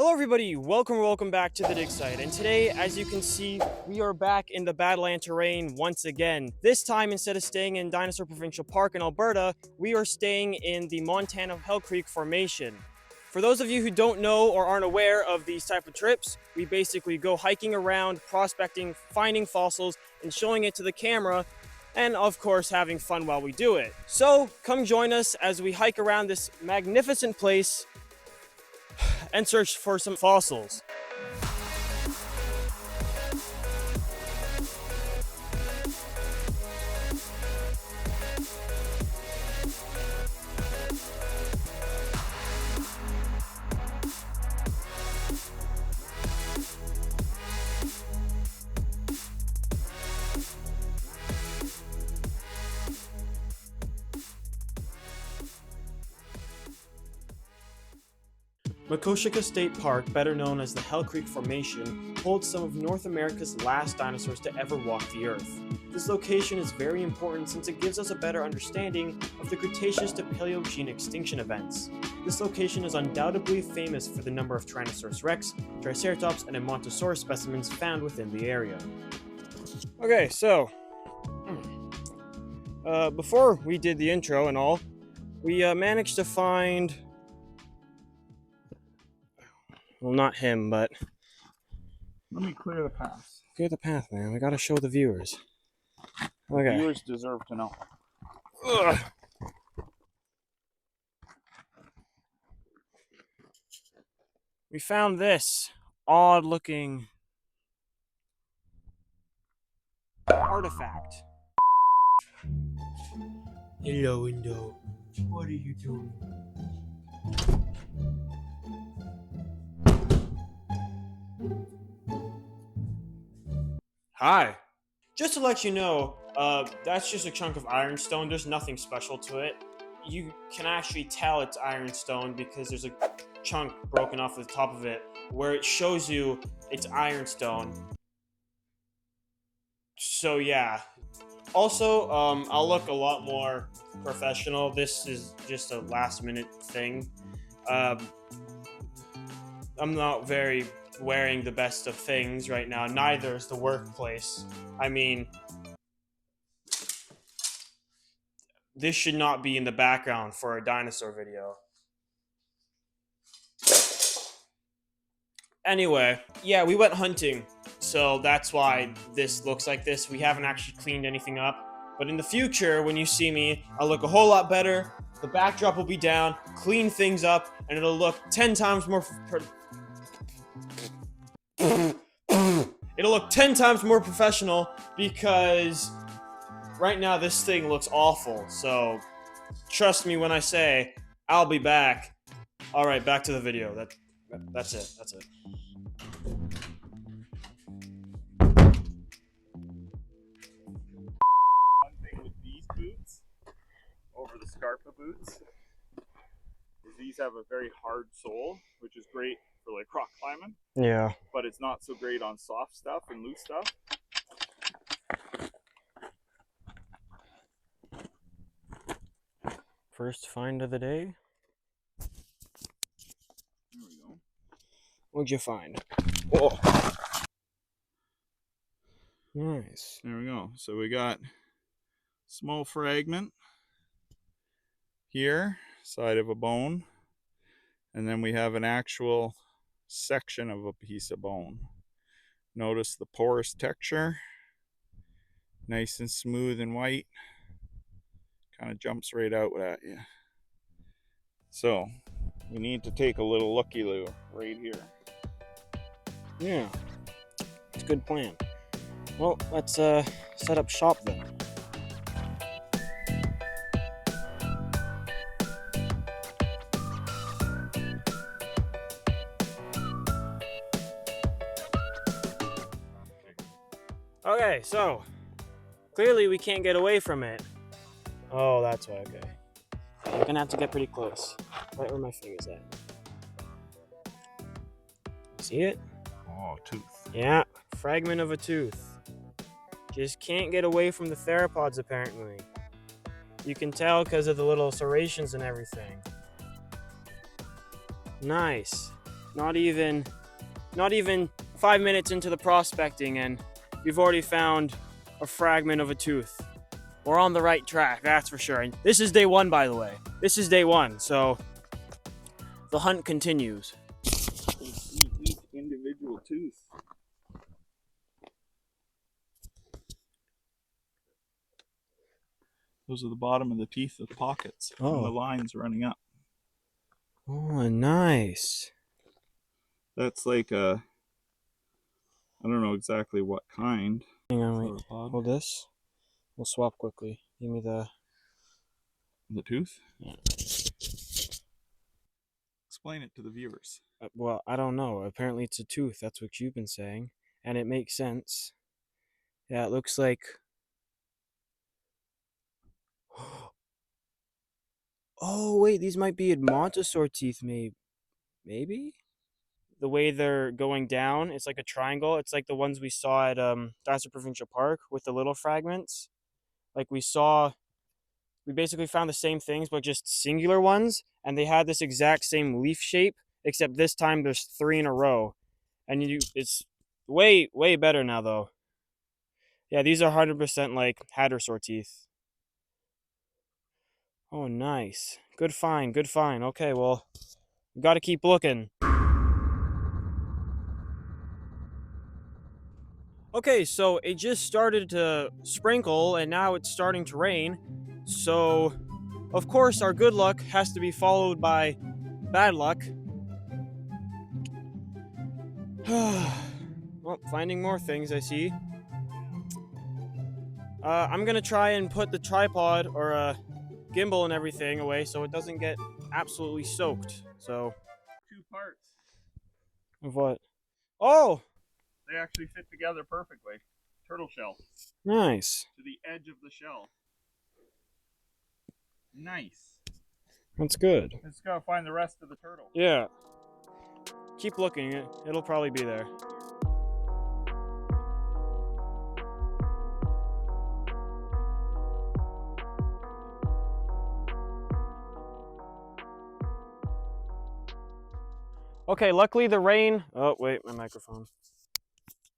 Hello everybody, welcome back to the dig site, and today, as you can see, we are back in the Badlands terrain once again. This time, instead of staying in Dinosaur Provincial Park in Alberta, we are staying in the Montana Hell Creek Formation. For those of you who don't know or aren't aware of these type of trips, we basically go hiking around, prospecting, finding fossils, and showing it to the camera, and of course having fun while we do it. So come join us as we hike around this magnificent place and search for some fossils. Makoshika State Park, better known as the Hell Creek Formation, holds some of North America's last dinosaurs to ever walk the earth. This location is very important since it gives us a better understanding of the Cretaceous to Paleogene extinction events. This location is undoubtedly famous for the number of Tyrannosaurus rex, Triceratops, and Edmontosaurus specimens found within the area. Okay, so before we did the intro and all, we managed to find, well, not him, but let me clear the path. Clear the path, man. We gotta show the viewers. Okay. Viewers deserve to know. Ugh. We found this odd-looking artifact. Hello, window. What are you doing? Hi. Just to let you know, that's just a chunk of ironstone. There's nothing special to it. You can actually tell it's ironstone because there's a chunk broken off the top of it where it shows you it's ironstone. So yeah. Also, I'll look a lot more professional. This is just a last minute thing. I'm not very wearing the best of things right now. Neither is the workplace. I mean, this should not be in the background for a dinosaur video. Anyway, yeah, we went hunting, so that's why this looks like this. We haven't actually cleaned anything up, but in the future, when you see me, I'll look a whole lot better. The backdrop will be down, clean things up, and it'll look 10 times more It'll look 10 times more professional because right now this thing looks awful. So trust me when I say I'll be back. All right, back to the video. That's it. That's it. One thing with these boots over the Scarpa boots is these have a very hard sole, which is great for like rock climbing. Yeah. But it's not so great on soft stuff and loose stuff. First find of the day. There we go. What'd you find? Oh. Nice. There we go. So we got small fragment here, side of a bone, and then we have an actual section of a piece of bone. Notice the porous texture, nice and smooth and white, kind of jumps right out at you. So we need to take a little looky-loo right here. Yeah, it's a good plan. Well, let's set up shop then. Okay, so clearly we can't get away from it. Oh, that's why. Okay, we're gonna have to get pretty close, right where my finger's at. See it? Oh, tooth. Yeah, fragment of a tooth. Just can't get away from the theropods apparently. You can tell because of the little serrations and everything. Nice. Not even 5 minutes into the prospecting, and we've already found a fragment of a tooth. We're on the right track, that's for sure. And this is day one, by the way. This is day one, so the hunt continues. Each individual tooth. Those are the bottom of the teeth of the pockets. Oh. And the lines running up. Oh, nice. That's like a, I don't know exactly what kind. Hang on, wait. Hold this. We'll swap quickly. Give me the tooth? Yeah. Explain it to the viewers. Well, I don't know. Apparently it's a tooth. That's what you've been saying. And it makes sense. Yeah, it looks like... Oh, wait. These might be Edmontosaur teeth, maybe? The way they're going down, it's like a triangle. It's like the ones we saw at Dinosaur Provincial Park with the little fragments. Like we basically found the same things, but just singular ones. And they had this exact same leaf shape, except this time there's 3 in a row. And it's way better now, though. Yeah, these are 100% like hadrosaur teeth. Oh, nice. Good find, good find. Okay, well, we gotta keep looking. Okay, so it just started to sprinkle, and now it's starting to rain. So, of course, our good luck has to be followed by bad luck. Well, finding more things, I see. I'm gonna try and put the tripod or gimbal and everything away so it doesn't get absolutely soaked. So, 2 parts. of what? Oh! They actually fit together perfectly. Turtle shell. Nice. To the edge of the shell. Nice. That's good. Let's go find the rest of the turtle. Yeah. Keep looking. It'll probably be there. Okay, luckily the rain... Oh, wait, my microphone.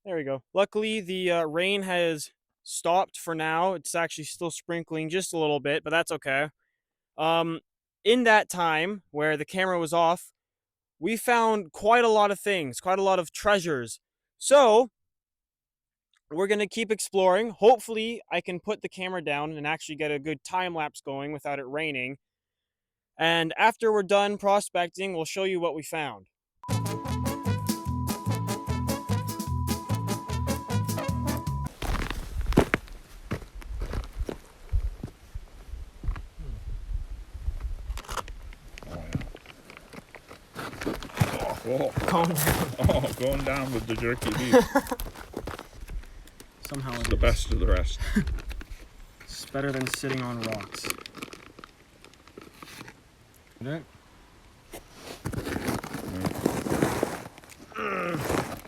There we go. Luckily, the rain has stopped for now. It's actually still sprinkling just a little bit, but that's okay. In that time where the camera was off, we found quite a lot of things, quite a lot of treasures. So, we're going to keep exploring. Hopefully, I can put the camera down and actually get a good time lapse going without it raining. And after we're done prospecting, we'll show you what we found. Oh, Calm down. oh, going down with the jerky beef. Somehow It's the best of the rest. It's better than sitting on rocks.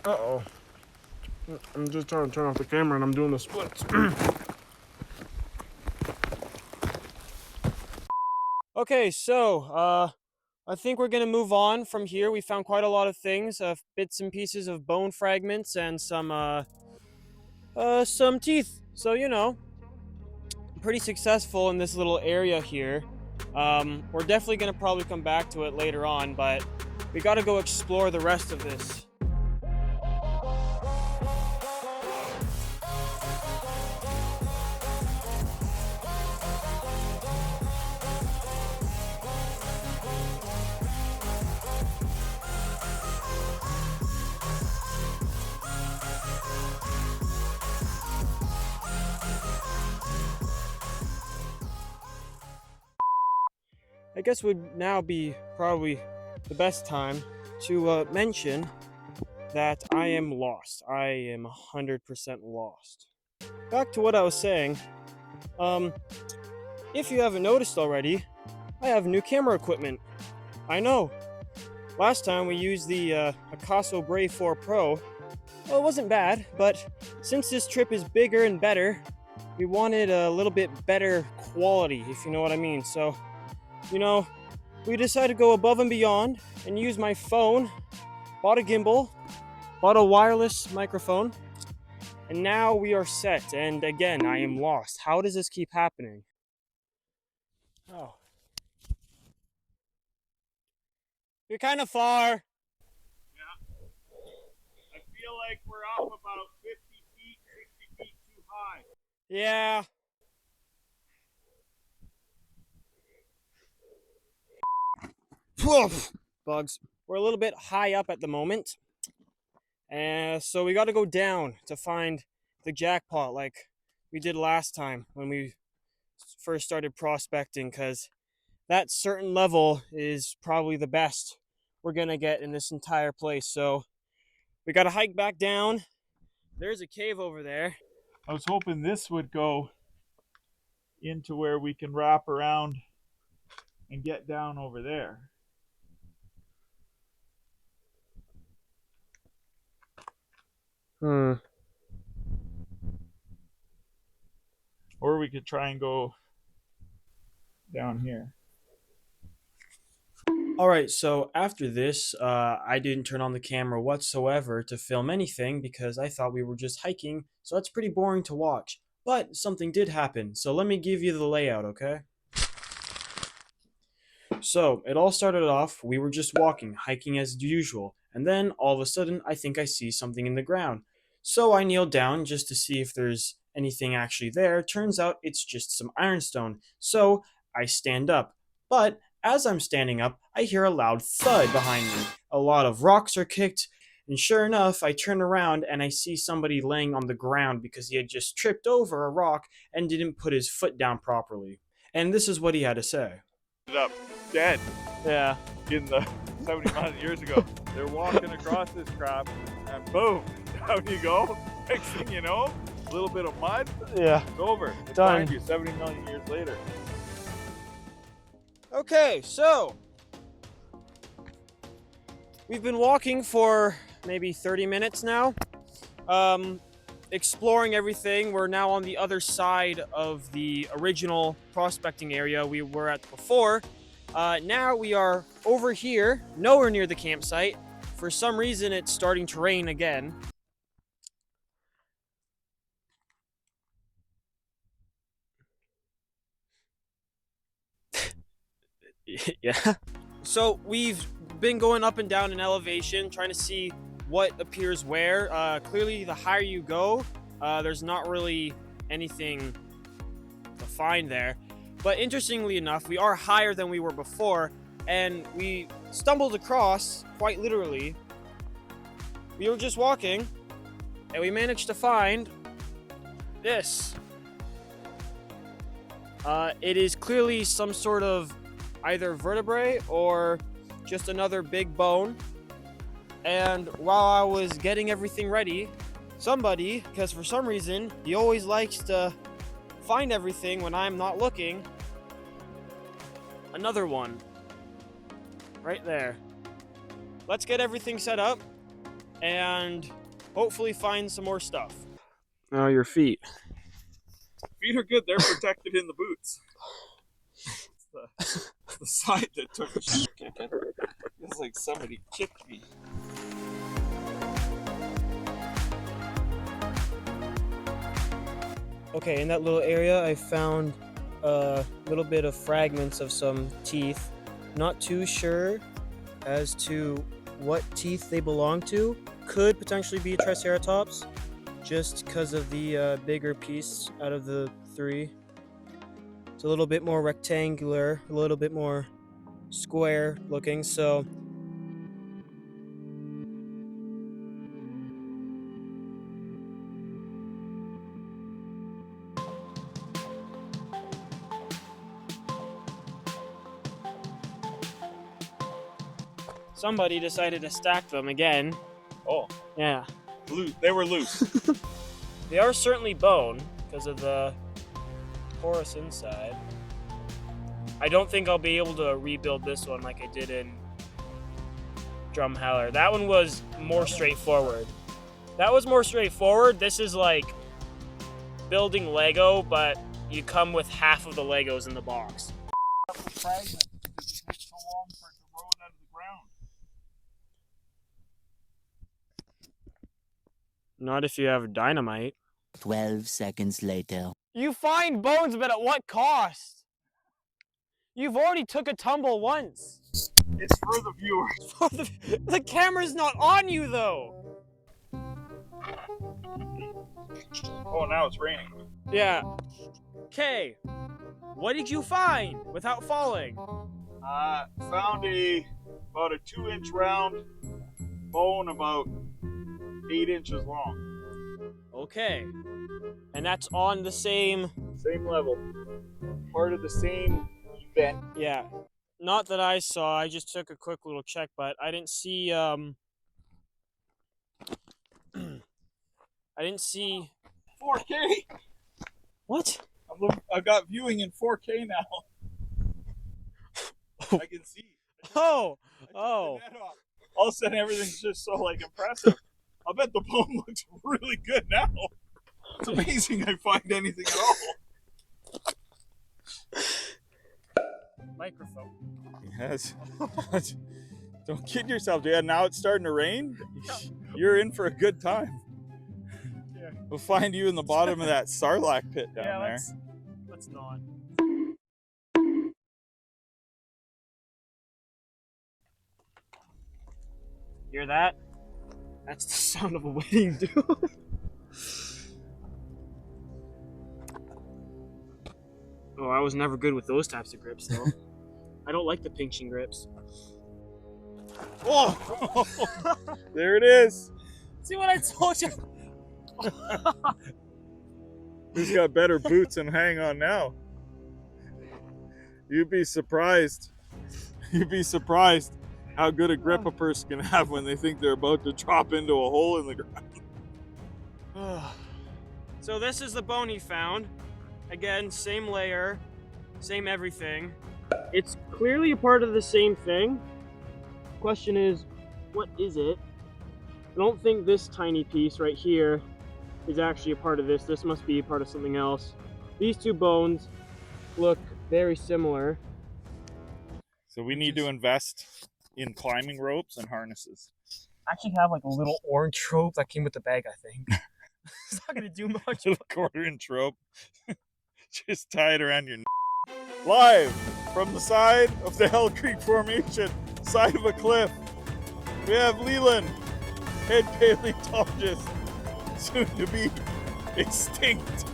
Uh-oh. I'm just trying to turn off the camera and I'm doing the splits. Okay, so, I think we're gonna move on from here. We found quite a lot of things, bits and pieces of bone fragments and some teeth. So, you know, pretty successful in this little area here. We're definitely gonna probably come back to it later on, but we gotta go explore the rest of this. I guess would now be probably the best time to mention that I am lost. I am 100% lost. Back to what I was saying. If you haven't noticed already, I have new camera equipment. I know. Last time we used the Akaso Brave 4 Pro. Well, it wasn't bad, but since this trip is bigger and better, we wanted a little bit better quality, if you know what I mean. So, you know, we decided to go above and beyond and use my phone bought a gimbal, bought a wireless microphone, and now we are set. And again, I am lost. How does this keep happening? Oh. You're kind of far. I feel like we're up about 50 feet, 60 feet too high. Yeah. Bugs. We're a little bit high up at the moment. So we got to go down to find the jackpot like we did last time when we first started prospecting, because that certain level is probably the best we're going to get in this entire place. So we got to hike back down. There's a cave over there. I was hoping this would go into where we can wrap around and get down over there. Or we could try and go down here. All right, so after this, I didn't turn on the camera whatsoever to film anything because I thought we were just hiking, so that's pretty boring to watch. But something did happen, so let me give you the layout, okay? So, it all started off, we were just walking, hiking as usual, and then all of a sudden, I think I see something in the ground. So I kneel down just to see if there's anything actually there. Turns out it's just some ironstone. So I stand up. But as I'm standing up, I hear a loud thud behind me. A lot of rocks are kicked, and sure enough, I turn around and I see somebody laying on the ground because he had just tripped over a rock and didn't put his foot down properly. And this is what he had to say. Up dead Yeah. in the 70 million years ago. They're walking across this crap and boom, down you go. Next thing you know, a little bit of mud, Yeah. it's over. It's Done. behind you 70 million years later. Okay, so we've been walking for maybe 30 minutes now, exploring everything. We're now on the other side of the original prospecting area we were at before. Now we are over here, nowhere near the campsite. For some reason, it's starting to rain again. Yeah. So we've been going up and down in elevation, trying to see what appears where. Clearly, the higher you go, there's not really anything to find there. But interestingly enough, we are higher than we were before, and we stumbled across, quite literally, we were just walking, and we managed to find this. It is clearly some sort of either vertebrae or just another big bone. And while I was getting everything ready, somebody, because for some reason he always likes to find everything when I'm not looking, another one right there. Let's get everything set up and hopefully find some more stuff. Oh, your feet. Feet are good, they're protected in the boots. It's the side that took a shit. It's like somebody kicked me. Okay, in that little area, I found a little bit of fragments of some teeth. Not too sure as to what teeth they belong to. Could potentially be a Triceratops, just because of the bigger piece out of the three. It's a little bit more rectangular, a little bit more square looking, so somebody decided to stack them again. Oh, Yeah. they were loose. They are certainly bone because of the porous inside. I don't think I'll be able to rebuild this one like I did in Drumheller. That one was more straightforward. This is like building Lego, but you come with half of the Legos in the box. Fragment because it takes so long for it to roll it out of the ground. Not if you have dynamite. 12 seconds later. You find bones, but at what cost? You've already took a tumble once. It's for the viewers. The camera's not on you, though. Oh, now it's raining. Yeah. Okay. What did you find without falling? Found about a 2-inch round bone about 8 inches long. Okay. And that's on the same... Same level. Part of the same event. Yeah. Not that I saw. I just took a quick little check, but I didn't see, I didn't see... 4K! What? I've got viewing in 4K now. I can see. Oh! I took Oh. the net off. All of a sudden, everything's just so impressive. I bet the bone looks really good now. It's amazing I find anything at all. Microphone. Yes. Don't kid yourself, dude. Now it's starting to rain. You're in for a good time. Yeah. We'll find you in the bottom of that sarlacc pit down there. Let's not. Hear that? That's the sound of a wedding, dude. Oh, I was never good with those types of grips, though. I don't like the pinching grips. Oh! There it is. See what I told you? Who's got better boots and hang on now? You'd be surprised. You'd be surprised how good a grip a person can have when they think they're about to drop into a hole in the ground. So this is the bone he found. Again, same layer, same everything. It's clearly a part of the same thing. Question is, what is it? I don't think this tiny piece right here is actually a part of this. This must be a part of something else. These two bones look very similar. So we need to invest in climbing ropes and harnesses. I actually have like a little orange rope that came with the bag, I think. It's not gonna do much. A 1/4-inch rope. Just tie it around your Live from the side of the Hell Creek Formation, side of a cliff, we have Leland, head paleontologist, soon to be extinct.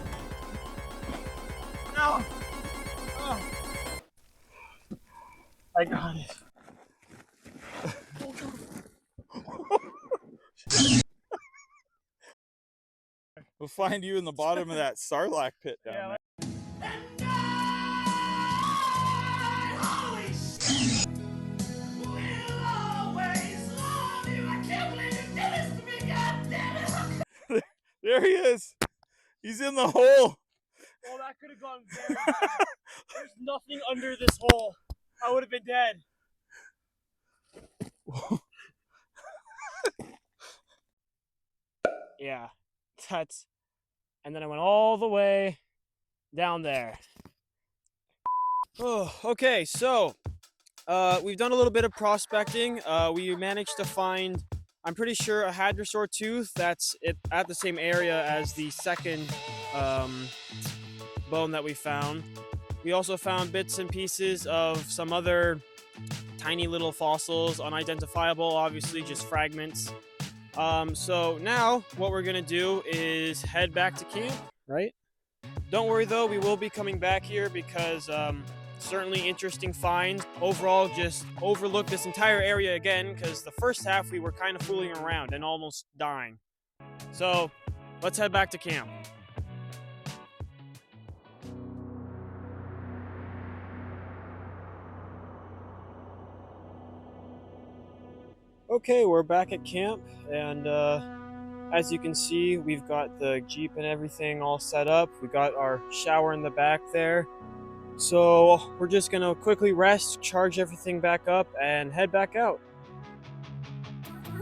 No! Oh. I got it. We'll find you in the bottom of that sarlacc pit down there. There he is. He's in the hole. Oh, that could have gone very bad. There's nothing under this hole. I would have been dead. Yeah, that's... And then I went all the way down there. Oh, okay, so we've done a little bit of prospecting. We managed to find, I'm pretty sure, a hadrosaur tooth that's at the same area as the second bone that we found. We also found bits and pieces of some other tiny little fossils, unidentifiable, obviously just fragments. So now what we're gonna do is head back to camp, right? Don't worry though, we will be coming back here because certainly interesting finds. Overall, just overlook this entire area again because the first half we were kind of fooling around and almost dying. So let's head back to camp. Okay, we're back at camp, and as you can see, we've got the Jeep and everything all set up. We got our shower in the back there. So we're just gonna quickly rest, charge everything back up, and head back out. Yeah,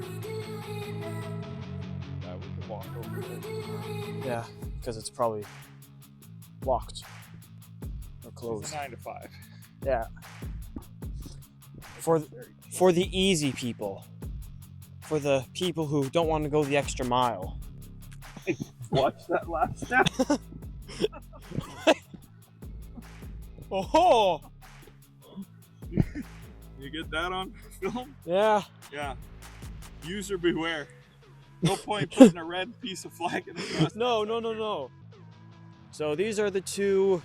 we can walk over there. Yeah, because it's probably locked or It's closed. a 9 to 5. Yeah. For the easy people. For the people who don't want to go the extra mile. Watch that last step. Oh, You get that on film? yeah. Yeah. User beware. No point putting a red piece of flagging across. No. So these are the two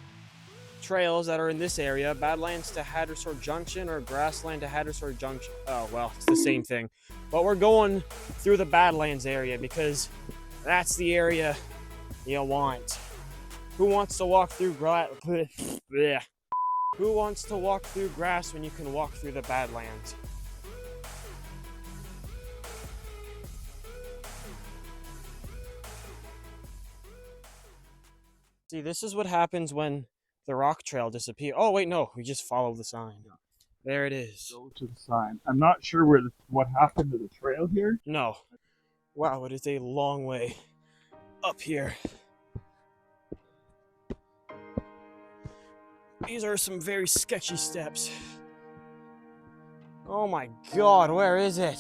trails that are in this area: Badlands to Hattersor Junction or Grassland to Hattersor Junction. Oh, well, it's the same thing. But we're going through the Badlands area because that's the area you want. Who wants to walk through Who wants to walk through grass when you can walk through the Badlands? See, this is what happens when the rock trail disappears. Oh, wait, no. We just follow the sign. Yeah. There it is. Go to the sign. I'm not sure what happened to the trail here. No. Wow, it is a long way up here. These are some very sketchy steps. Oh my God, where is it?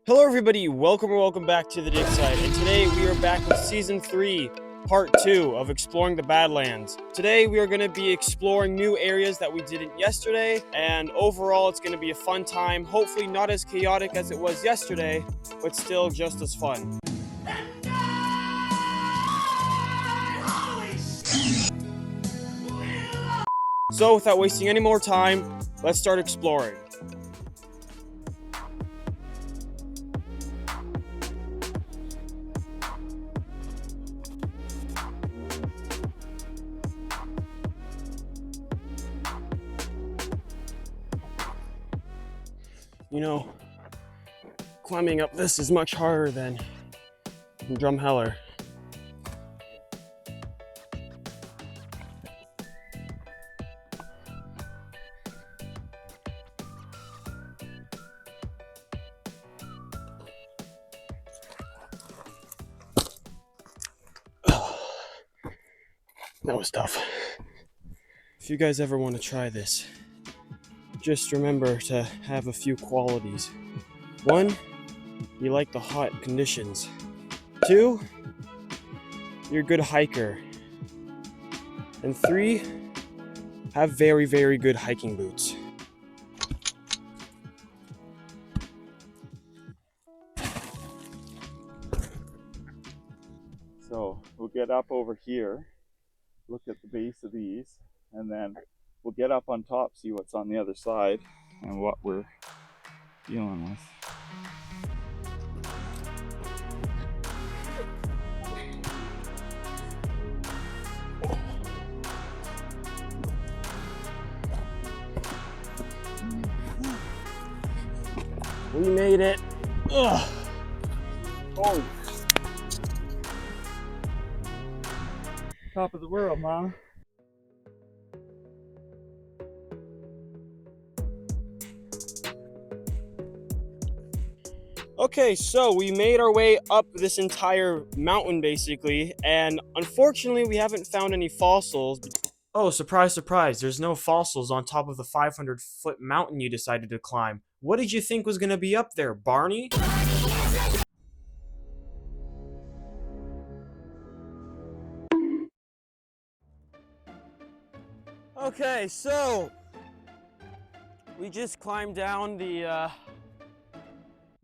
Hello everybody, welcome back to the dig site, and today we are back with season 3, part 2 of exploring the Badlands. Today we are going to be exploring new areas that we didn't yesterday, and overall it's going to be a fun time, hopefully not as chaotic as it was yesterday, but still just as fun. So without wasting any more time, let's start exploring. You know, climbing up this is much harder than Drumheller. That was tough. If you guys ever want to try this, just remember to have a few qualities. 1, you like the hot conditions. 2, you're a good hiker. And 3, have very, very good hiking boots. So we'll get up over here, look at the base of these, and then we'll get up on top, see what's on the other side and what we're dealing with. We made it. Ugh. Oh, top of the world, Mom. Okay, so we made our way up this entire mountain basically, and unfortunately we haven't found any fossils. Oh, surprise, surprise, there's no fossils on top of the 500-foot mountain you decided to climb. What did you think was gonna be up there, Barney? Okay, so we just climbed down the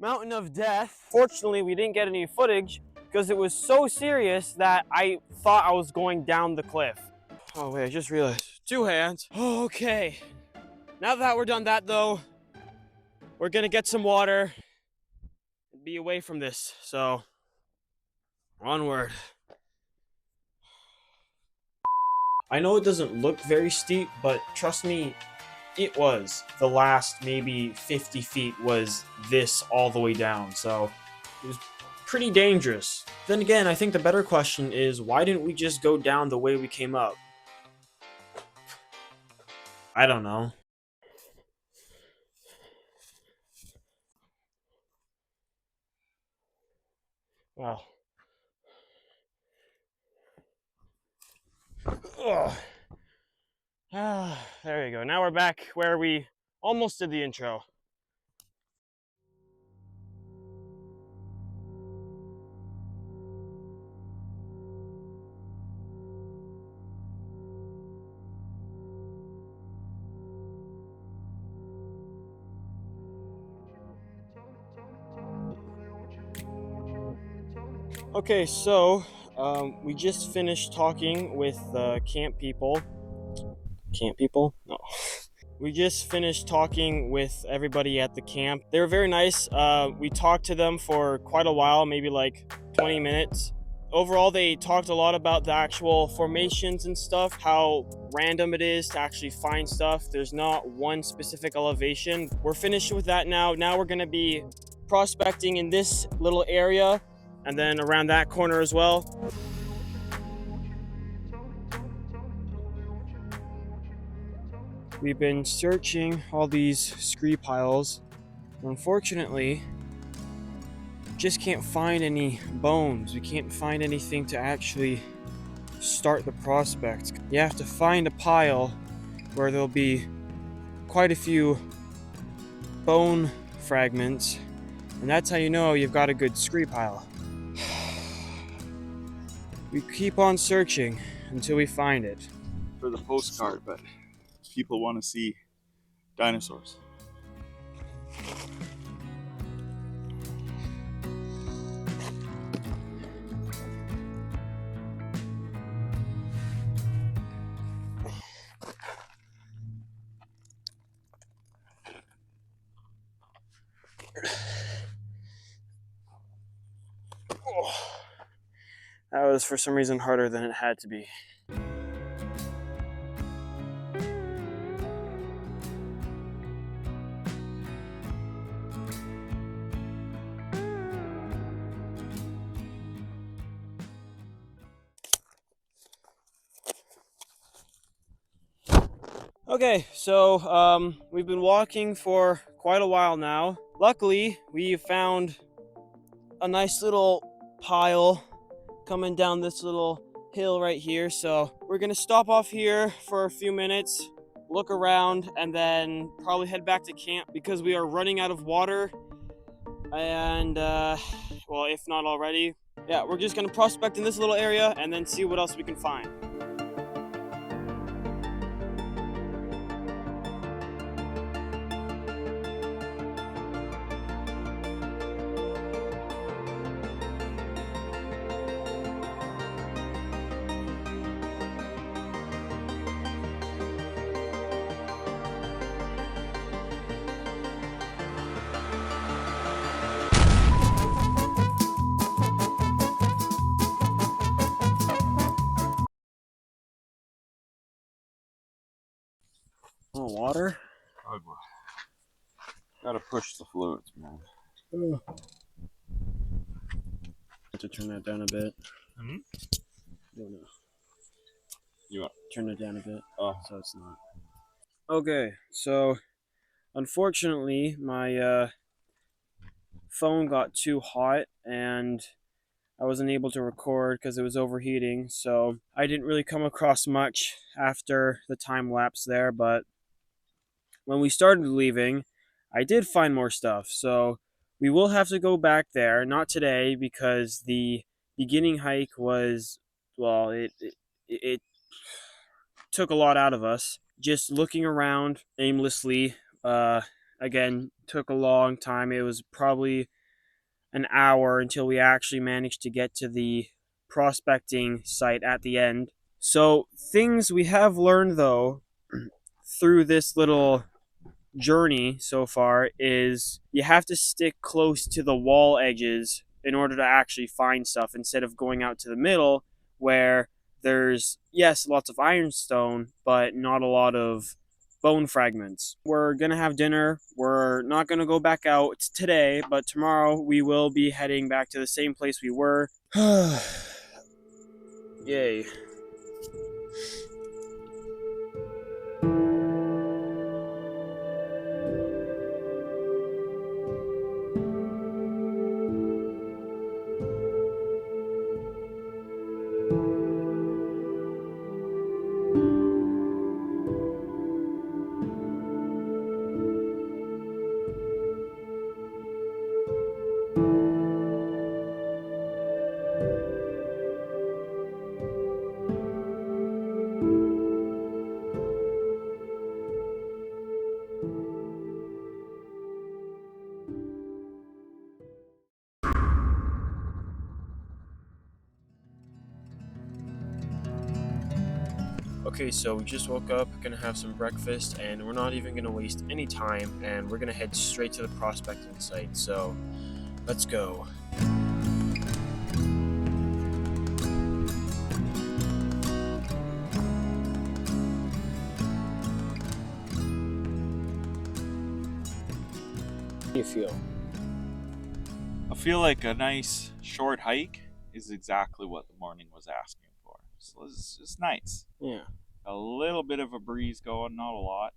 Mountain of Death. Fortunately, we didn't get any footage because it was so serious that I thought I was going down the cliff. Oh wait, I just realized. 2 hands. Okay. Now that we're done that though, we're gonna get some water and be away from this. So, onward. I know it doesn't look very steep, but trust me, it was. The last maybe 50 feet was this all the way down, so it was pretty dangerous. Then again, I think the better question is, why didn't we just go down the way we came up? I don't know. Well, Ugh. Ah, there you go. Now we're back where we almost did the intro. Okay, so we just finished talking with the camp people. Camp people? No. We just finished talking with everybody at the camp. They were very nice. We talked to them for quite a while, maybe like 20 minutes. Overall, they talked a lot about the actual formations and stuff, how random it is to actually find stuff. There's not one specific elevation. We're finished with that now. Now we're going to be prospecting in this little area and then around that corner as well. We've been searching all these scree piles. Unfortunately, just can't find any bones. We can't find anything to actually start the prospect. You have to find a pile where there'll be quite a few bone fragments, and that's how you know you've got a good scree pile. We keep on searching until we find it. For the postcard, but people want to see dinosaurs. That was for some reason harder than it had to be. Okay, so we've been walking for quite a while now. Luckily, we found a nice little pile coming down this little hill right here. So we're gonna stop off here for a few minutes, look around, and then probably head back to camp because we are running out of water. And well, if not already, yeah, we're just gonna prospect in this little area and then see what else we can find. Oh, water? Gotta push the fluids, man. To turn that down a bit. Mm-hmm. No, no. You want? Turn it down a bit. Oh. So it's not. Okay, so unfortunately, my phone got too hot and I wasn't able to record because it was overheating. So I didn't really come across much after the time lapse there. But when we started leaving, I did find more stuff. So we will have to go back there. Not today because the beginning hike was, well, it took a lot out of us. Just looking around aimlessly, again, took a long time. It was probably an hour until we actually managed to get to the prospecting site at the end. So, things we have learned though through this little journey so far is you have to stick close to the wall edges in order to actually find stuff instead of going out to the middle where there's, yes, lots of ironstone, but not a lot of bone fragments. We're gonna have dinner. We're not gonna go back out today, but tomorrow we will be heading back to the same place we were. Yay. Okay, so we just woke up, gonna have some breakfast, and we're not even gonna waste any time, and we're gonna head straight to the prospecting site. So, let's go. How do you feel? I feel like a nice short hike is exactly what the morning was asking for. So it's nice. Yeah. A little bit of a breeze going, not a lot.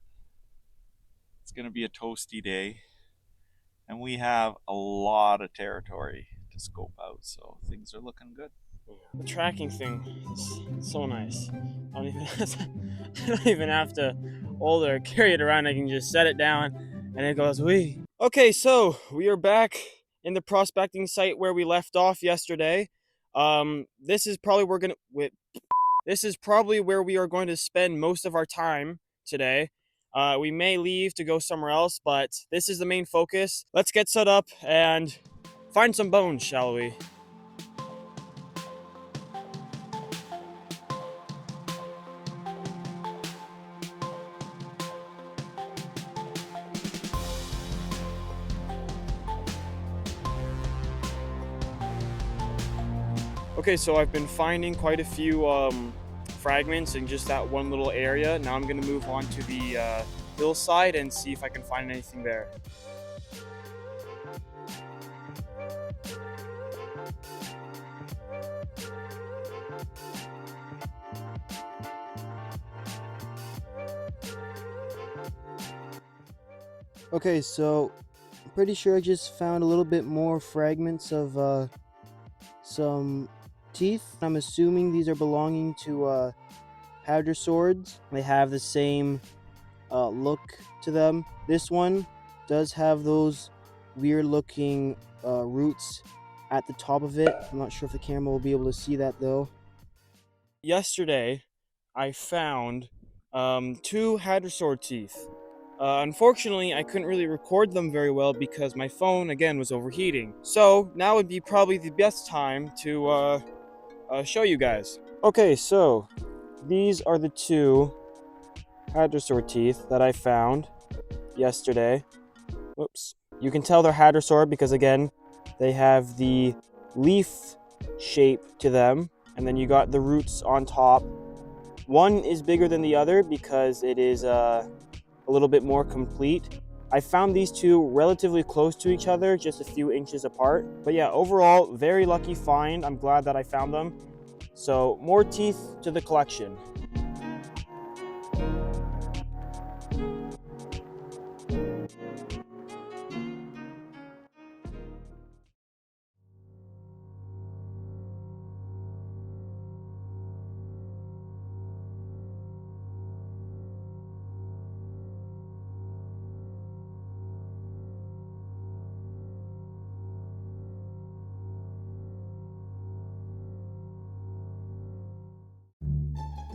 It's going to be a toasty day. And we have a lot of territory to scope out, so things are looking good. The tracking thing is so nice. I don't even have to hold it or carry it around. I can just set it down and it goes wee. Okay, so we are back in the prospecting site where we left off yesterday. This is probably this is probably where we are going to spend most of our time today. We may leave to go somewhere else, but this is the main focus. Let's get set up and find some bones, shall we? Okay, so I've been finding quite a few fragments in just that one little area. Now I'm gonna move on to the hillside and see if I can find anything there. Okay, so I'm pretty sure I just found a little bit more fragments of some teeth. I'm assuming these are belonging to hadrosaurs. They have the same look to them. This one does have those weird looking roots at the top of it. I'm not sure if the camera will be able to see that though. Yesterday, I found two hadrosaur teeth. Unfortunately, I couldn't really record them very well because my phone, again, was overheating. So now would be probably the best time to show you guys. Okay, so these are the two hadrosaur teeth that I found yesterday. Whoops. You can tell they're hadrosaur because, again, they have the leaf shape to them, and then you got the roots on top. One is bigger than the other because it is a little bit more complete. I found these two relatively close to each other, just a few inches apart. But yeah, overall, very lucky find. I'm glad that I found them. So more teeth to the collection.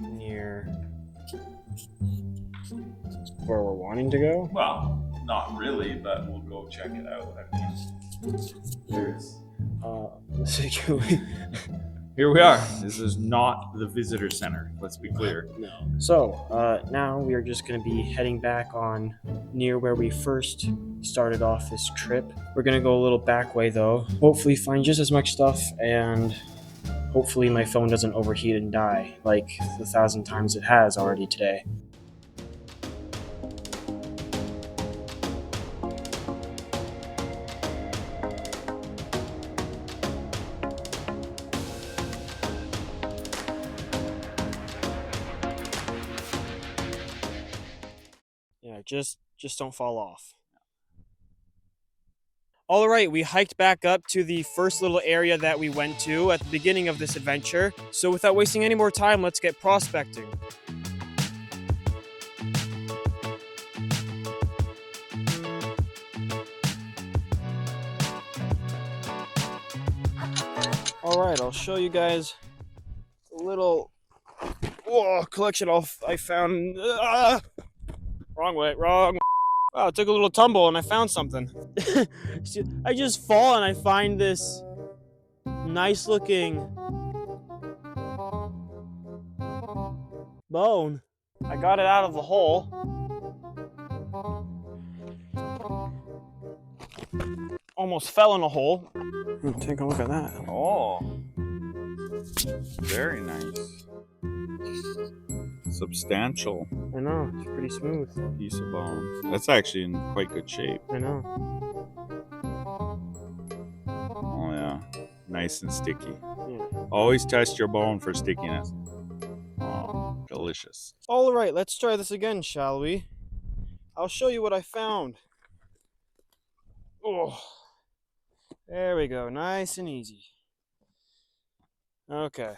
Near where we're wanting to go. Well, not really, but we'll go check it out. Here we are. This is not the visitor center, let's be clear. No. So now we are just going to be heading back on near where we first started off this trip. We're going to go a little back way though. Hopefully find just as much stuff, and hopefully my phone doesn't overheat and die like the 1,000 times it has already today. Yeah, just don't fall off. All right, we hiked back up to the first little area that we went to at the beginning of this adventure. So without wasting any more time, let's get prospecting. All right, I'll show you guys a little collection I found. Wrong way, wrong. Wow, it took a little tumble and I found something. I just fall and I find this nice looking bone. I got it out of the hole. Almost fell in a hole. Take a look at that. Oh, very nice. Substantial I know, it's pretty smooth. piece of bone. That's actually in quite good shape. I know. Oh yeah, nice and sticky. Yeah. Always test your bone for stickiness. Oh, delicious. All right, let's try this again, shall we? I'll show you what I found. Oh, there we go, nice and easy. Okay.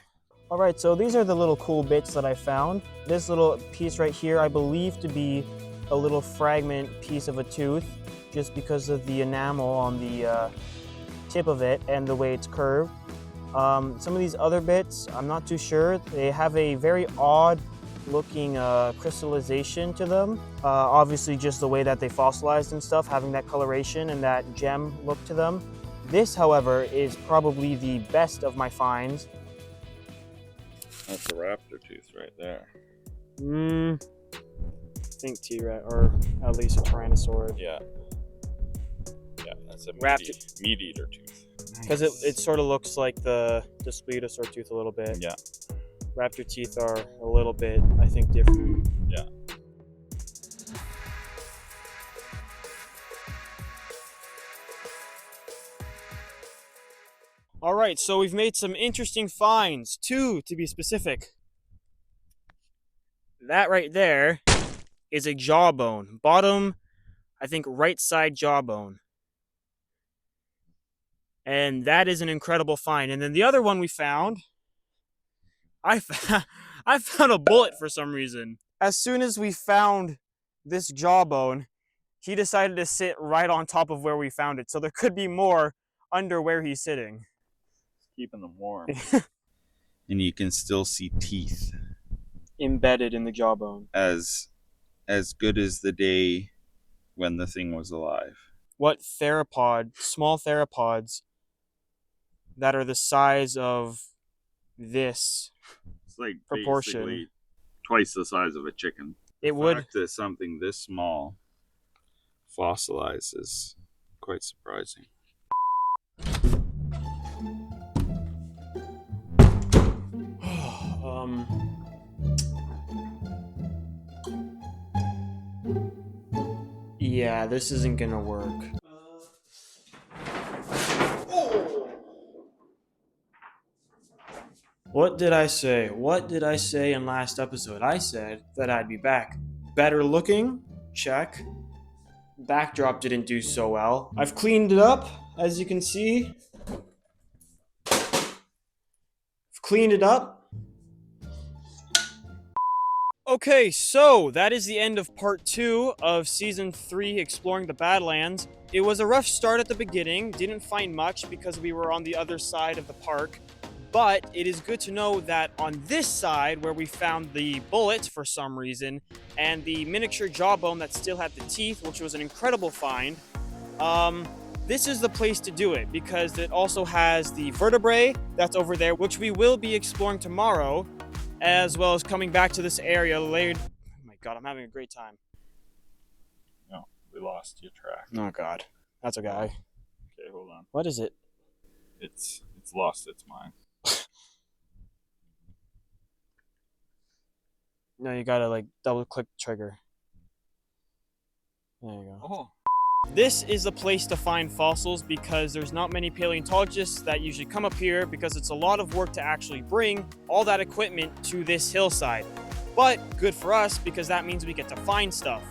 All right, so these are the little cool bits that I found. This little piece right here, I believe to be a little fragment piece of a tooth, just because of the enamel on the tip of it and the way it's curved. Some of these other bits, I'm not too sure. They have a very odd looking crystallization to them. Obviously just the way that they fossilized and stuff, having that coloration and that gem look to them. This, however, is probably the best of my finds. That's a raptor tooth right there. I think T-Rex, or at least a Tyrannosaur. Yeah. Yeah, that's a Raptor- meat eater tooth. Because it sort of looks like the Splendosaur tooth a little bit. Yeah. Raptor teeth are a little bit, I think, different. Yeah. All right, so we've made some interesting finds, 2 to be specific. That right there is a jawbone. Bottom, I think, right side jawbone. And that is an incredible find. And then the other one we found, I found a bullet for some reason. As soon as we found this jawbone, he decided to sit right on top of where we found it. So there could be more under where he's sitting. Keeping them warm. And you can still see teeth. Embedded in the jawbone. As good as the day when the thing was alive. What theropod, small theropods that are the size of this It's like proportion. basically twice the size of a chicken. It The would. fact that something this small fossilized is quite surprising. Yeah, this isn't gonna work. What did I say? What did I say in last episode? I said that I'd be back. Better looking? Check. Backdrop didn't do so well. I've cleaned it up, as you can see. I've cleaned it up. Okay, so that is the end of part 2 of season 3, Exploring the Badlands. It was a rough start at the beginning, didn't find much because we were on the other side of the park, but it is good to know that on this side, where we found the bullet for some reason, and the miniature jawbone that still had the teeth, which was an incredible find, this is the place to do it because it also has the vertebrae that's over there, which we will be exploring tomorrow, as well as coming back to this area later. Oh my god, I'm having a great time. No, we lost your track. Oh god, that's a guy. Okay, hold on. What is it? It's lost its mind. No, you gotta like double click trigger. There you go. Oh. This is the place to find fossils because there's not many paleontologists that usually come up here because it's a lot of work to actually bring all that equipment to this hillside. But good for us because that means we get to find stuff.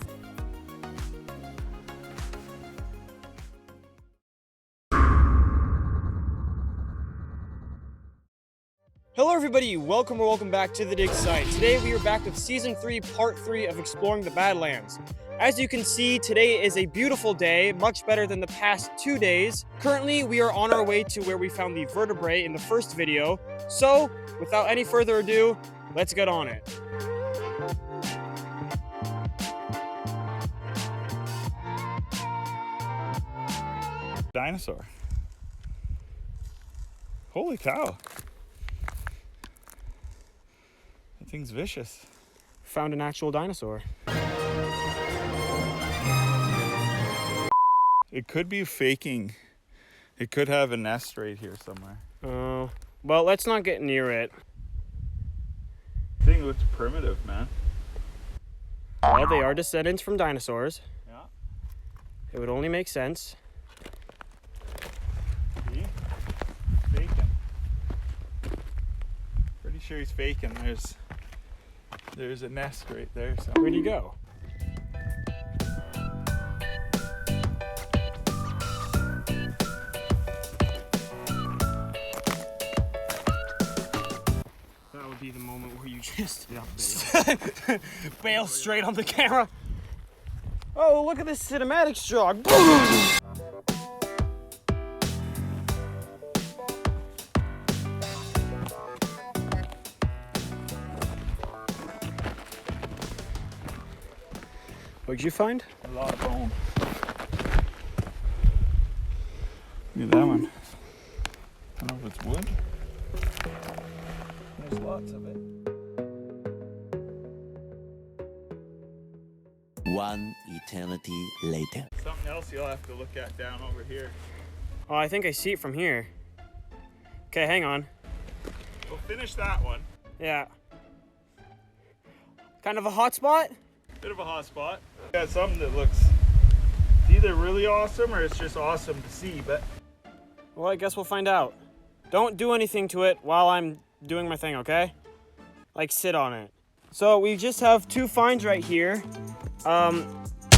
Hello everybody, welcome back to the dig site. Today we are back with season 3, part 3 of Exploring the Badlands. As you can see, today is a beautiful day, much better than the past 2 days. Currently, we are on our way to where we found the vertebrae in the first video. So, without any further ado, let's get on it. Dinosaur. Holy cow. That thing's vicious. found an actual dinosaur. It could be faking. It could have a nest right here somewhere. Oh, well, let's not get near it. I think it looks primitive, man. Well, they are descendants from dinosaurs. Yeah. It would only make sense. See? Faking. Pretty sure he's faking. There's a nest right there. So. Where'd he go? That would be the moment where you just bail straight on the camera. Oh, look at this cinematic shot. What'd you find? A lot of bone. Look at that one. I don't know if it's wood. There's lots of it. One eternity later. Something else you'll have to look at down over here. Oh, I think I see it from here. Okay, hang on. We'll finish that one. Yeah. Kind of a hot spot? Bit of a hot spot. Got something that looks either really awesome or it's just awesome to see, but Well, I guess we'll find out. Don't do anything to it while I'm doing my thing, okay? Like, sit on it. So we just have two finds right here.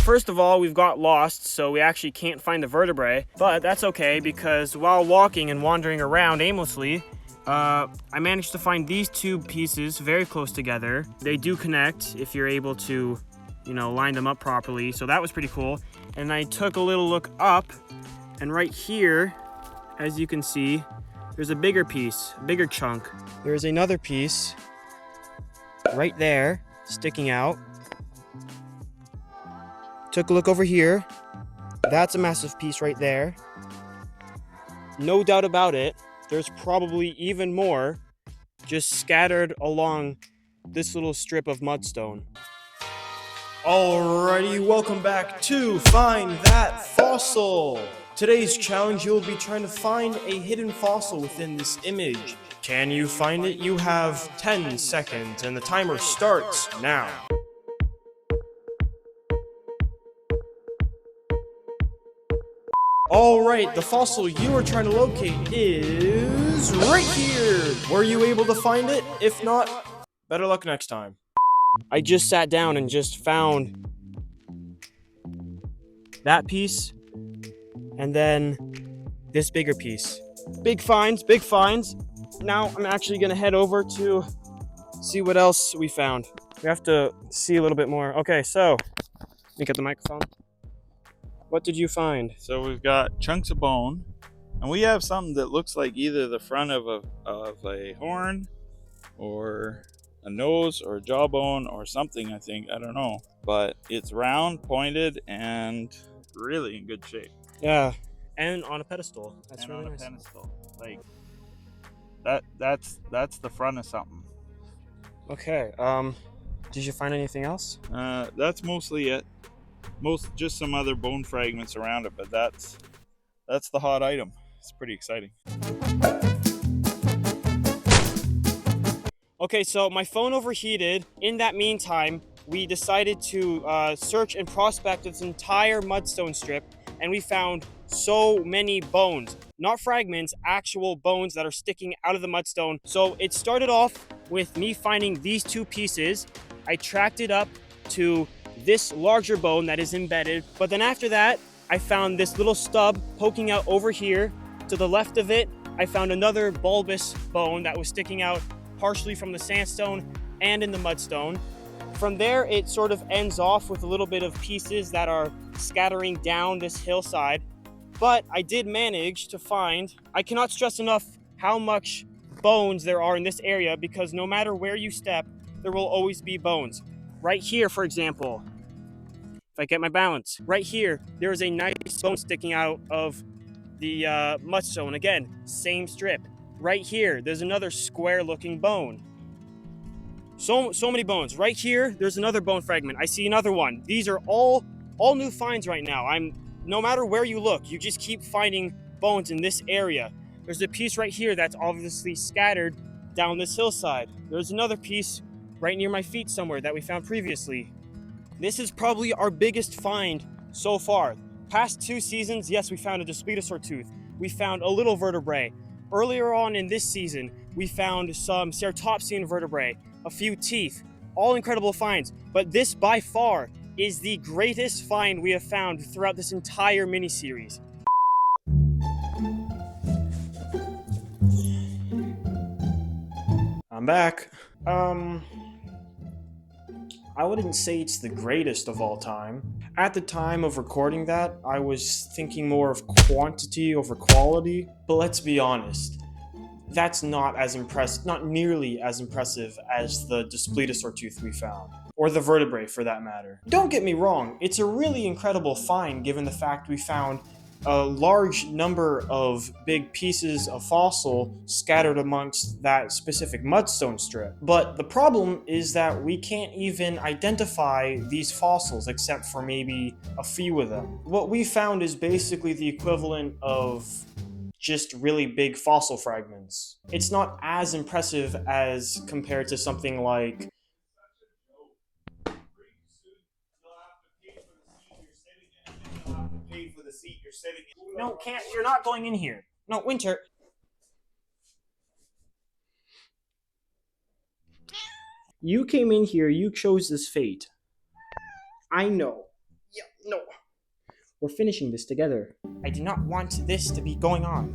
First of all, we've got lost, so we actually can't find the vertebrae, but that's okay because while walking and wandering around aimlessly, I managed to find these two pieces very close together. They do connect if you're able to, you know, line them up properly, so that was pretty cool. And I took a little look up, and right here, as you can see, there's a bigger piece, a bigger chunk. There's another piece right there, sticking out. Took a look over here. That's a massive piece right there. No doubt about it, there's probably even more just scattered along this little strip of mudstone. Alrighty, welcome back to Find That Fossil. Today's challenge, you'll be trying to find a hidden fossil within this image. Can you find it? You have 10 seconds and the timer starts now. Alright, the fossil you are trying to locate is right here. Were you able to find it? If not, better luck next time. I just sat down and just found that piece and then this bigger piece. Big finds, big finds. Now I'm actually gonna head over to see what else we found. We have to see a little bit more. Okay, so let me get the microphone. What did you find? so we've got chunks of bone, and we have something that looks like either the front of a horn, or a nose, or a jawbone, or something. I think, I don't know, but it's round, pointed, and really in good shape. Yeah, and on a pedestal. That's and really on a nice. pedestal, like that's the front of something. Okay. Did you find anything else? That's mostly it. Just some other bone fragments around it, but that's the hot item. It's pretty exciting. Okay, so my phone overheated. In that meantime, we decided to search and prospect this entire mudstone strip, and we found so many bones. Not fragments, actual bones that are sticking out of the mudstone. So it started off with me finding these two pieces. I tracked it up to this larger bone that is embedded, but then after that, I found this little stub poking out over here. To the left of it, I found another bulbous bone that was sticking out partially from the sandstone and in the mudstone. From there, it sort of ends off with a little bit of pieces that are scattering down this hillside. But I did manage to find, I cannot stress enough how much bones there are in this area, because no matter where you step, there will always be bones. Right here, for example, if I get my balance, right here, there is a nice bone sticking out of the mudstone. Again, same strip. Right here, there's another square looking bone. So many bones. Right here, there's another bone fragment. I see another one. These are all new finds right now. No matter where you look, you just keep finding bones in this area. There's a piece right here that's obviously scattered down this hillside. There's another piece right near my feet somewhere that we found previously. This is probably our biggest find so far. Past 2 seasons, yes, we found a Dinosaur tooth. We found a little vertebrae. Earlier on in this season, we found some ceratopsian vertebrae, a few teeth, all incredible finds. But this, by far, is the greatest find we have found throughout this entire mini-series. I'm back. I wouldn't say it's the greatest of all time. At the time of recording that, I was thinking more of quantity over quality. But let's be honest, that's not nearly as impressive as the Dinosaur tooth we found, or the vertebrae for that matter. Don't get me wrong, it's a really incredible find given the fact we found a large number of big pieces of fossil scattered amongst that specific mudstone strip. But the problem is that we can't even identify these fossils except for maybe a few of them. What we found is basically the equivalent of just really big fossil fragments. It's not as impressive as compared to something like No, can't. You're not going in here. No, Winter. You came in here. You chose this fate. I know. Yeah, no. We're finishing this together. I do not want this to be going on.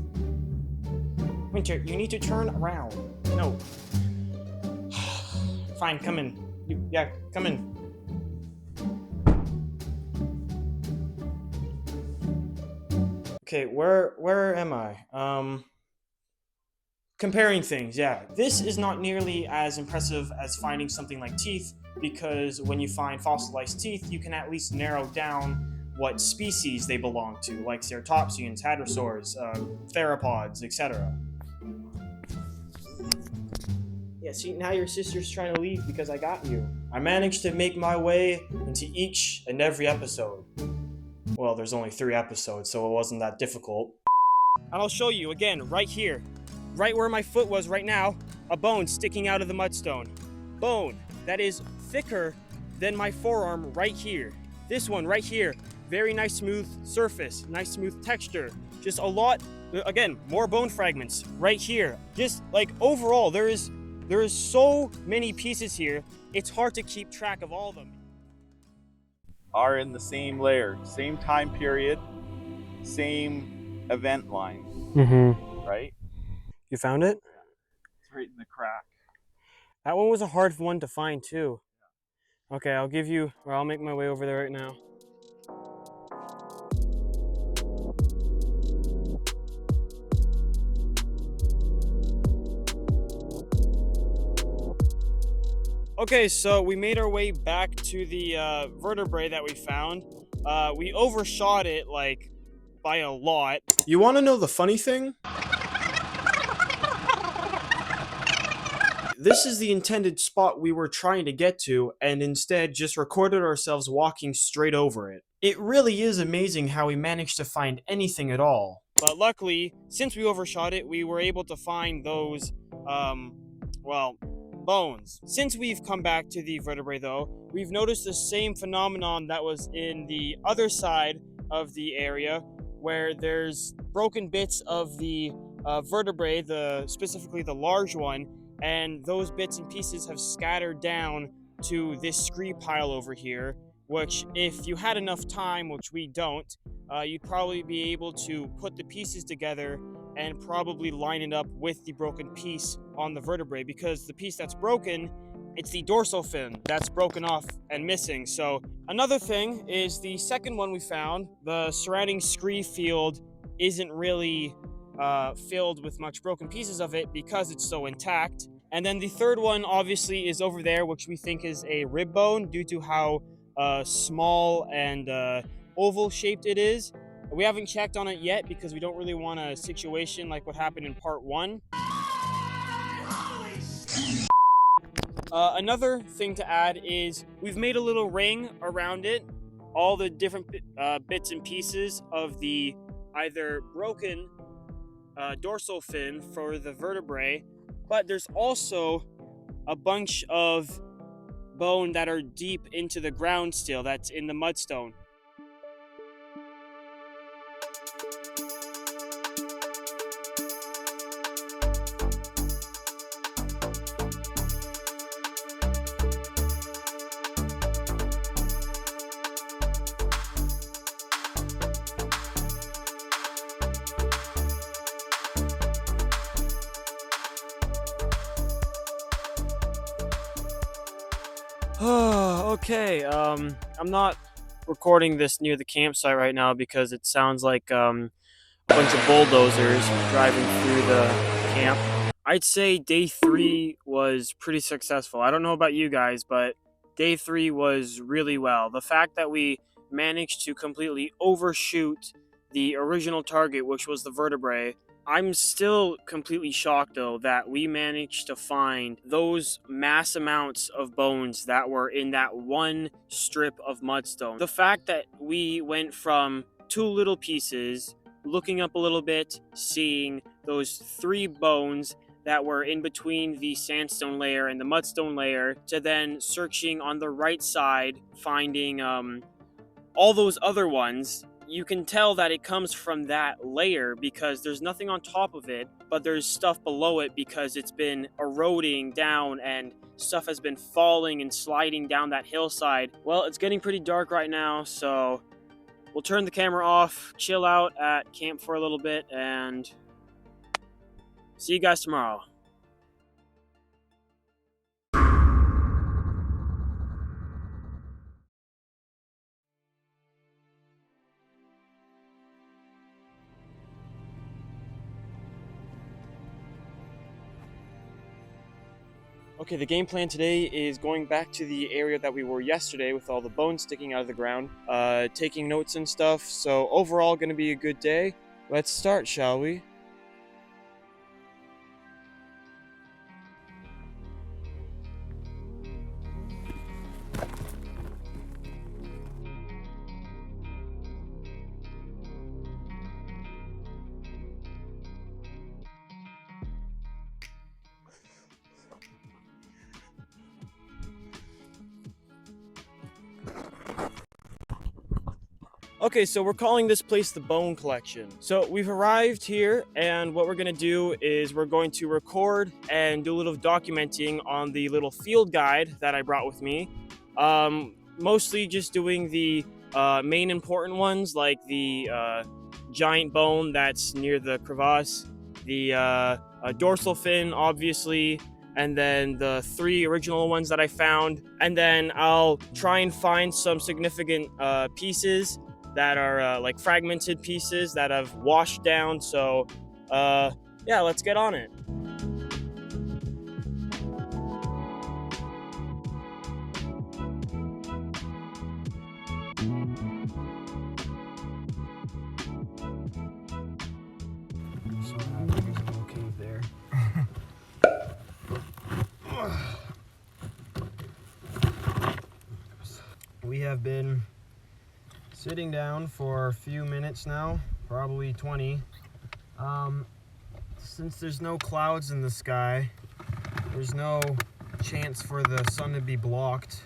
Winter, you need to turn around. No. Fine, come in. Yeah, come in. Okay, where am I? Comparing things, yeah. This is not nearly as impressive as finding something like teeth, because when you find fossilized teeth, you can at least narrow down what species they belong to, like ceratopsians, hadrosaurs, theropods, etc. Yeah, see, now your sister's trying to leave because I got you. I managed to make my way into each and every episode. Well, there's only 3 episodes, so it wasn't that difficult. And I'll show you again, right here. Right where my foot was right now, a bone sticking out of the mudstone. Bone that is thicker than my forearm right here. This one right here, very nice smooth surface, nice smooth texture. Just a lot, again, more bone fragments right here. Just like overall, there is so many pieces here, it's hard to keep track of all of them. Are in the same layer, same time period, same event line, right? You found it? It's right in the crack. That one was a hard one to find too. Okay, I'll make my way over there right now. Okay, so we made our way back to the vertebrae that we found. We overshot it like by a lot. You want to know the funny thing? This is the intended spot we were trying to get to, and instead just recorded ourselves walking straight over it. It really is amazing how we managed to find anything at all. But luckily, since we overshot it, we were able to find those, bones. Since we've come back to the vertebrae though, we've noticed the same phenomenon that was in the other side of the area, where there's broken bits of the vertebrae, specifically the large one, and those bits and pieces have scattered down to this scree pile over here, which if you had enough time, which we don't, you'd probably be able to put the pieces together and probably line it up with the broken piece on the vertebrae, because the piece that's broken, it's the dorsal fin that's broken off and missing. So another thing is the second one we found, the surrounding scree field isn't really filled with much broken pieces of it because it's so intact. And then the third one obviously is over there, which we think is a rib bone due to how small and oval shaped it is. We haven't checked on it yet because we don't really want a situation like what happened in part 1. Another thing to add is we've made a little ring around it, all the different bits and pieces of the either broken dorsal fin for the vertebrae, but there's also a bunch of bone that are deep into the ground still, that's in the mudstone. Okay, I'm not recording this near the campsite right now because it sounds like a bunch of bulldozers driving through the camp. I'd say day 3 was pretty successful. I don't know about you guys, but day 3 was really well. The fact that we managed to completely overshoot the original target, which was the vertebrae. I'm still completely shocked though that we managed to find those mass amounts of bones that were in that one strip of mudstone. The fact that we went from 2 little pieces, looking up a little bit, seeing those 3 bones that were in between the sandstone layer and the mudstone layer, to then searching on the right side, finding all those other ones. You can tell that it comes from that layer because there's nothing on top of it, but there's stuff below it because it's been eroding down and stuff has been falling and sliding down that hillside. Well, it's getting pretty dark right now, so we'll turn the camera off, chill out at camp for a little bit, and see you guys tomorrow. Okay, the game plan today is going back to the area that we were yesterday with all the bones sticking out of the ground, taking notes and stuff. So overall, going to be a good day. Let's start, shall we? Okay, so we're calling this place the Bone Collection. So we've arrived here, and what we're gonna do is we're going to record and do a little documenting on the little field guide that I brought with me. Mostly just doing the main important ones, like the giant bone that's near the crevasse, the dorsal fin, obviously, and then the 3 original ones that I found. And then I'll try and find some significant pieces that are like fragmented pieces that have washed down. So yeah, let's get on it. So happy there's a little cave there. We have been sitting down for a few minutes now, probably 20. Since there's no clouds in the sky, there's no chance for the sun to be blocked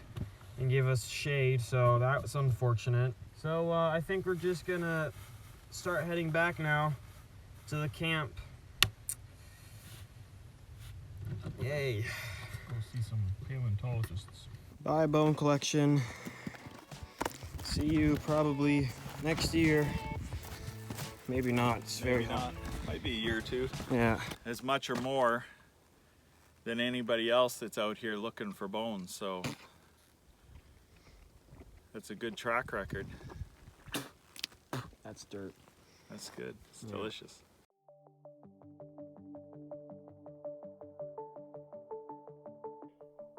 and give us shade, so that's unfortunate. So I think we're just gonna start heading back now to the camp. Yay. Go see some paleontologists. Bye, Bone Collection. See you probably next year. Maybe not. It's Maybe not. Might be a year or two. Yeah. As much or more than anybody else that's out here looking for bones, so that's a good track record. That's dirt. That's good. It's Yeah. delicious.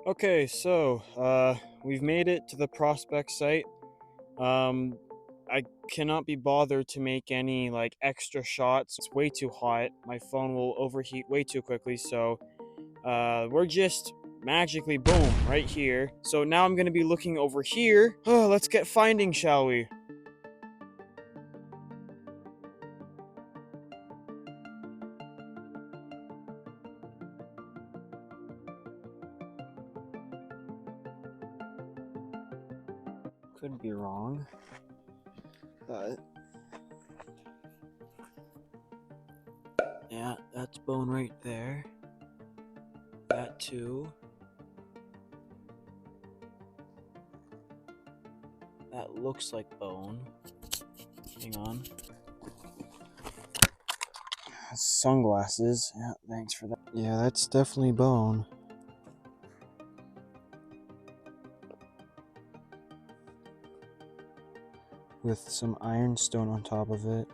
Okay, so we've made it to the prospect site. I cannot be bothered to make any like extra shots. It's way too hot. My phone will overheat way too quickly, so we're just magically, boom, right here. So now I'm going to be looking over here. Oh, let's get finding, shall we? Could be wrong, but yeah, that's bone right there. That too. That looks like bone. Hang on. Sunglasses. Yeah, thanks for that. Yeah, that's definitely bone. With some ironstone on top of it.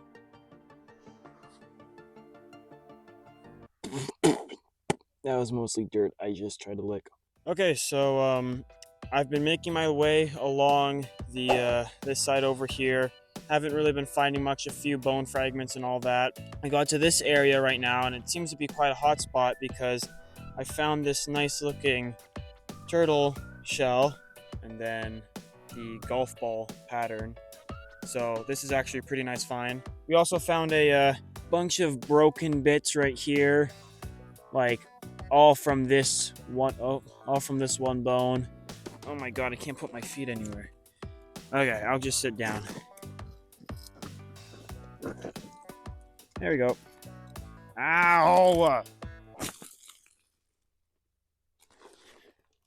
That was mostly dirt I just tried to lick. Okay, so I've been making my way along the this side over here. Haven't really been finding much, a few bone fragments and all that. I got to this area right now, and it seems to be quite a hot spot because I found this nice looking turtle shell and then the golf ball pattern. So this is actually a pretty nice find. We also found a bunch of broken bits right here, like all from this one bone. Oh my god, I can't put my feet anywhere. Okay, I'll just sit down. There we go. Ow!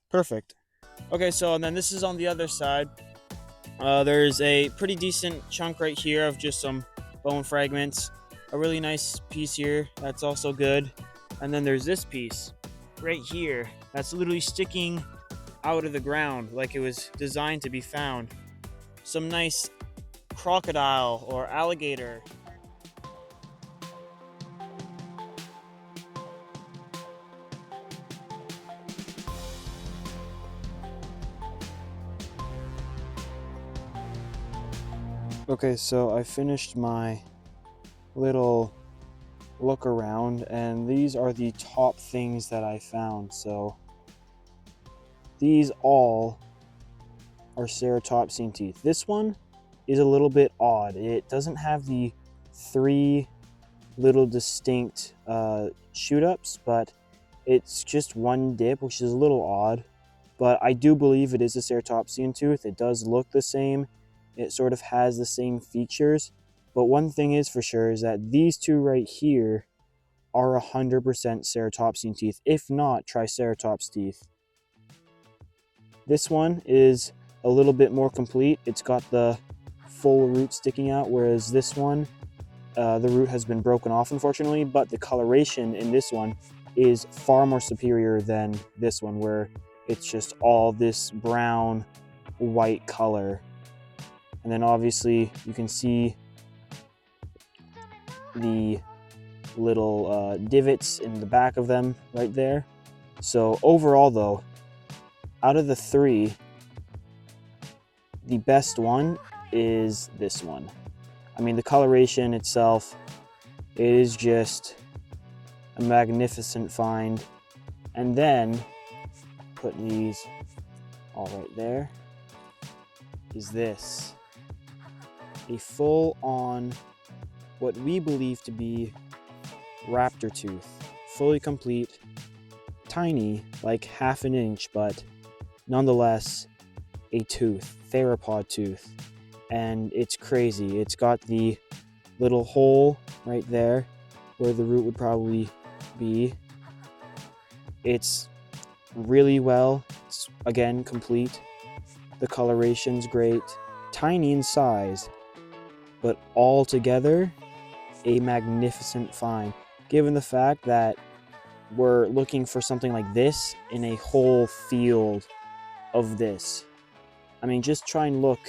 Perfect. Okay, so and then this is on the other side. There's a pretty decent chunk right here of just some bone fragments. A really nice piece here, that's also good. And then there's this piece right here that's literally sticking out of the ground like it was designed to be found. Some nice crocodile or alligator. Okay, so I finished my little look around, and these are the top things that I found. So these all are ceratopsian teeth. This one is a little bit odd. It doesn't have the 3 little distinct shoot ups, but it's just one dip, which is a little odd. But I do believe it is a ceratopsian tooth. It does look the same. It sort of has the same features. But one thing is for sure is that these two right here are 100% ceratopsian teeth, if not triceratops teeth. This one is a little bit more complete. It's got the full root sticking out, whereas this one, the root has been broken off, unfortunately, but the coloration in this one is far more superior than this one, where it's just all this brown, white color. And then obviously you can see the little divots in the back of them right there. So overall though, out of the 3, the best one is this one. I mean, the coloration itself, it is just a magnificent find. And then putting these all right there is this, a full-on what we believe to be raptor tooth, fully complete, tiny, like half an inch, but nonetheless a tooth, theropod tooth. And it's crazy. It's got the little hole right there where the root would probably be. It's really well, it's again complete. The coloration's great, tiny in size, but all together a magnificent find, given the fact that we're looking for something like this in a whole field of this. I mean, just try and look.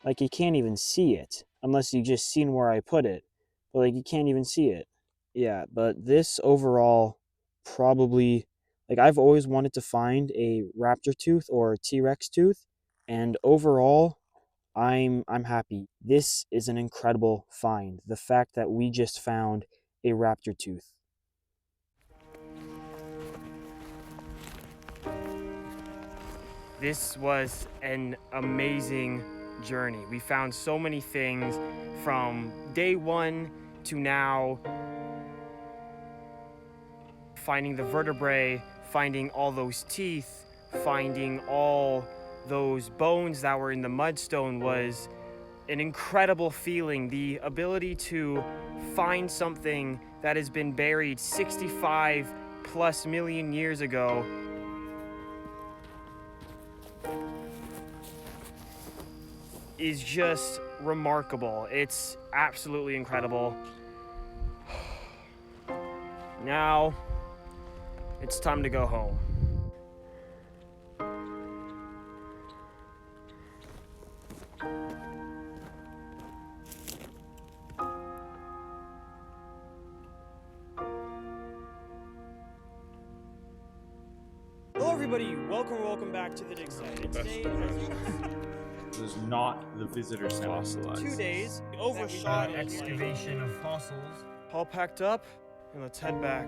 Like, you can't even see it unless you just seen where I put it, but like you can't even see it. Yeah, but this overall probably, like, I've always wanted to find a raptor tooth or a T-Rex tooth, and overall I'm happy. This is an incredible find. The fact that we just found a raptor tooth. This was an amazing journey. We found so many things from day one to now. Finding the vertebrae, finding all those teeth, finding all those bones that were in the mudstone was an incredible feeling. The ability to find something that has been buried 65 plus million years ago is just remarkable. It's absolutely incredible. Now, it's time to go home. Hello everybody, welcome back to the dig site. And today, This is not the visitor center. 2 days, overshot excavation of fossils. All packed up, and let's head back.